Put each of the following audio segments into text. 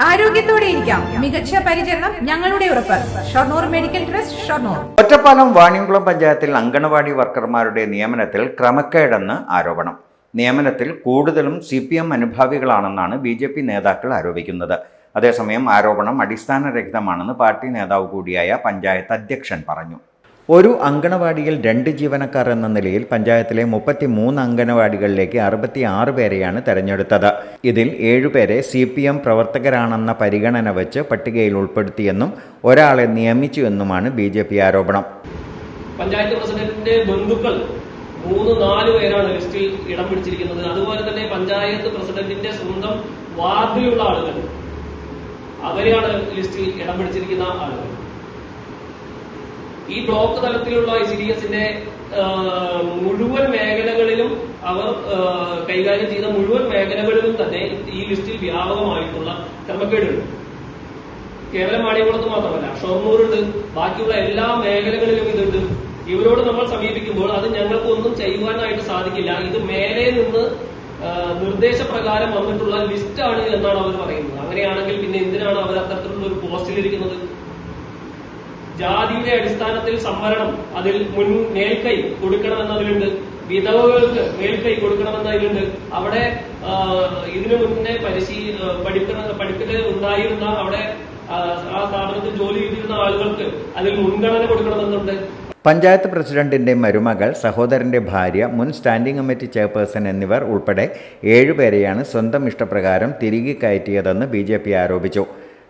ആരോഗ്യത്തോടെ ഇരിക്കാം. മികച്ച പരിചരണം ഞങ്ങളുടെ ഉറപ്പ്. Shoranur medical trust, Shoranur. ഒറ്റപ്പാലം വാണിയംകുളം പഞ്ചായത്തിൽ അങ്കണവാടി വർക്കർമാരുടെ നിയമനത്തിൽ ക്രമക്കേടെന്ന് ആരോപണം. നിയമനത്തിൽ കൂടുതലും CPM അനുഭാവികളാണെന്നാണ് BJP നേതാക്കൾ ആരോപിക്കുന്നത്. അതേസമയം ആരോപണം അടിസ്ഥാനരഹിതമാണെന്ന് പാർട്ടി നേതാവ് കൂടിയായ പഞ്ചായത്ത് അധ്യക്ഷൻ പറഞ്ഞു. ഒരു അങ്കണവാടിയിൽ 2 ജീവനക്കാർ എന്ന നിലയിൽ പഞ്ചായത്തിലെ 33 അങ്കണവാടികളിലേക്ക് 66 പേരെയാണ് തെരഞ്ഞെടുത്തത്. ഇതിൽ 7 പേരെ CPM പ്രവർത്തകരാണെന്ന പരിഗണന വെച്ച് പട്ടികയിൽ ഉൾപ്പെടുത്തിയെന്നും ഒരാളെ നിയമിച്ചു എന്നുമാണ് BJP ആരോപണം. പഞ്ചായത്ത് പ്രസിഡന്റിന്റെ ബന്ധുക്കൾ 3-4 പേരാണ് ലിസ്റ്റിൽ ഇടം പിടിച്ചിരിക്കുന്നത്. അതുപോലെ തന്നെ പഞ്ചായത്ത് പ്രസിഡന്റിന്റെ സ്വന്തം വാർഡിലുള്ള ആളുകൾ, അവരെയാണ് ലിസ്റ്റിൽ ഇടം പിടിച്ചിരിക്കുന്ന ആളുകൾ. ഈ ബ്ലോക്ക് തലത്തിലുള്ള ICDSന്റെ മുഴുവൻ മേഖലകളിലും അവർ കൈകാര്യം ചെയ്ത മുഴുവൻ മേഖലകളിലും തന്നെ ഈ ലിസ്റ്റിൽ വ്യാപകമായിട്ടുള്ള ക്രമക്കേടുണ്ട്. കേവലം വാണിയംകുളത്ത് മാത്രമല്ല, ഷൊർണൂരുണ്ട്, ബാക്കിയുള്ള എല്ലാ മേഖലകളിലും ഇതുണ്ട്. ഇവരോട് നമ്മൾ സമീപിക്കുമ്പോൾ അത് ഞങ്ങൾക്ക് ഒന്നും ചെയ്യുവാനായിട്ട് സാധിക്കില്ല, ഇത് മേലെ നിന്ന് നിർദ്ദേശപ്രകാരം വന്നിട്ടുള്ള ലിസ്റ്റാണ് എന്നാണ് അവർ പറയുന്നത്. അങ്ങനെയാണെങ്കിൽ പിന്നെ എന്തിനാണ് അവർ അത്തരത്തിലുള്ള ഒരു പോസ്റ്റിലിരിക്കുന്നത്? ജാതിയുടെ അടിസ്ഥാനത്തിൽ സംവരണം, അതിൽ മേൽക്കൈ കൊടുക്കണമെന്നതിലുണ്ട്. വിധവകൾക്ക് മേൽക്കൈ കൊടുക്കണമെന്നതിലുണ്ട്. അവിടെ ഇതിനു മുന്നേ പഠിപ്പിന് ഉണ്ടായിരുന്ന അവിടെ ആ സ്ഥാപനത്തിൽ ജോലി ചെയ്തിരുന്ന ആളുകൾക്ക് അതിൽ മുൻഗണന കൊടുക്കണമെന്നുണ്ട്. പഞ്ചായത്ത് പ്രസിഡന്റിന്റെ മരുമകൾ, സഹോദരന്റെ ഭാര്യ, മുൻ സ്റ്റാൻഡിംഗ് കമ്മിറ്റി ചെയർപേഴ്സൺ എന്നിവർ ഉൾപ്പെടെ 7 പേരെയാണ് സ്വന്തം ഇഷ്ടപ്രകാരം തിരികെ കയറ്റിയതെന്ന് BJP ആരോപിച്ചു.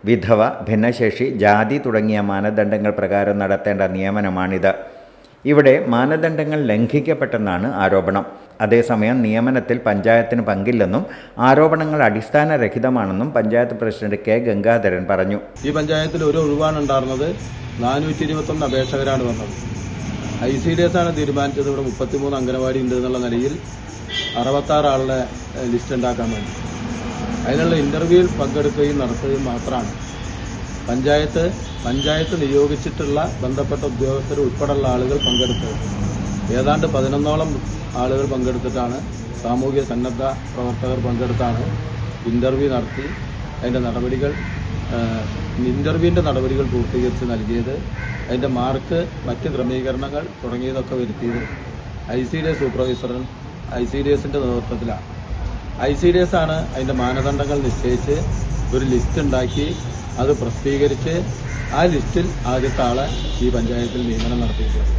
വിധവ, ഭിന്നശേഷി, ജാതി തുടങ്ങിയ മാനദണ്ഡങ്ങൾ പ്രകാരം നടത്തേണ്ട നിയമനമാണിത്. ഇവിടെ മാനദണ്ഡങ്ങൾ ലംഘിക്കപ്പെട്ടെന്നാണ് ആരോപണം. അതേസമയം നിയമനത്തിൽ പഞ്ചായത്തിന് പങ്കില്ലെന്നും ആരോപണങ്ങൾ അടിസ്ഥാനരഹിതമാണെന്നും പഞ്ചായത്ത് പ്രസിഡന്റ് K. ഗംഗാധരൻ പറഞ്ഞു. ഈ പഞ്ചായത്തിൽ ഒരു ഒഴിവാണ് ഉണ്ടായിരുന്നത്. 421 അപേക്ഷകരാണ് വന്നത്. ICDS ആണ് തീരുമാനിച്ചത് ഇവിടെ 33 അംഗനവാടി ഉണ്ട് എന്നുള്ള നിലയിൽ 66 ആളുടെ ലിസ്റ്റ് ഉണ്ടാക്കാൻ വേണ്ടി. അതിനുള്ള ഇന്റർവ്യൂവിൽ പങ്കെടുക്കുകയും നടത്തുകയും മാത്രമാണ്. പഞ്ചായത്ത് നിയോഗിച്ചിട്ടുള്ള ബന്ധപ്പെട്ട ഉദ്യോഗസ്ഥർ ഉൾപ്പെടെയുള്ള ആളുകൾ പങ്കെടുത്തത്. ഏതാണ്ട് 11ഓളം ആളുകൾ പങ്കെടുത്തിട്ടാണ്, സാമൂഹ്യ സന്നദ്ധ പ്രവർത്തകർ പങ്കെടുത്താണ് ഇന്റർവ്യൂ നടത്തി അതിന്റെ ഇന്റർവ്യൂവിന്റെ നടപടികൾ പൂർത്തീകരിച്ച് നൽകിയത്. അതിന്റെ മാർക്ക്, മറ്റ് ക്രമീകരണങ്ങൾ തുടങ്ങിയതൊക്കെ വരുത്തിയത് ICDS സൂപ്പർവൈസറും ICDSന്റെ നേതൃത്വത്തിലാണ്. ICDS ആണ് അതിന്റെ മാനദണ്ഡങ്ങൾ നിശ്ചയിച്ച് ഒരു ലിസ്റ്റ് ഉണ്ടാക്കി അത് പ്രസിദ്ധീകരിച്ച് ആ ലിസ്റ്റിൽ ആദ്യത്തെ ആളെ ഈ പഞ്ചായത്തിൽ നിയമനം നടത്തിയിട്ടുള്ളത്.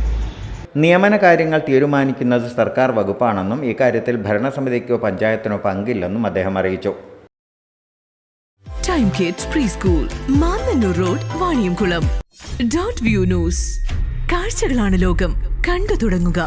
നിയമന കാര്യങ്ങൾ തീരുമാനിക്കുന്നത് സർക്കാർ വകുപ്പാണെന്നും ഇക്കാര്യത്തിൽ ഭരണസമിതിക്കോ പഞ്ചായത്തിനോ പങ്കില്ലെന്നും അദ്ദേഹം അറിയിച്ചു. Time kids pre school, Mannannur road, Vaniyamkulam. .view news. കാഴ്ചകളാണ് ലോകം, കണ്ടു തുടങ്ങുക.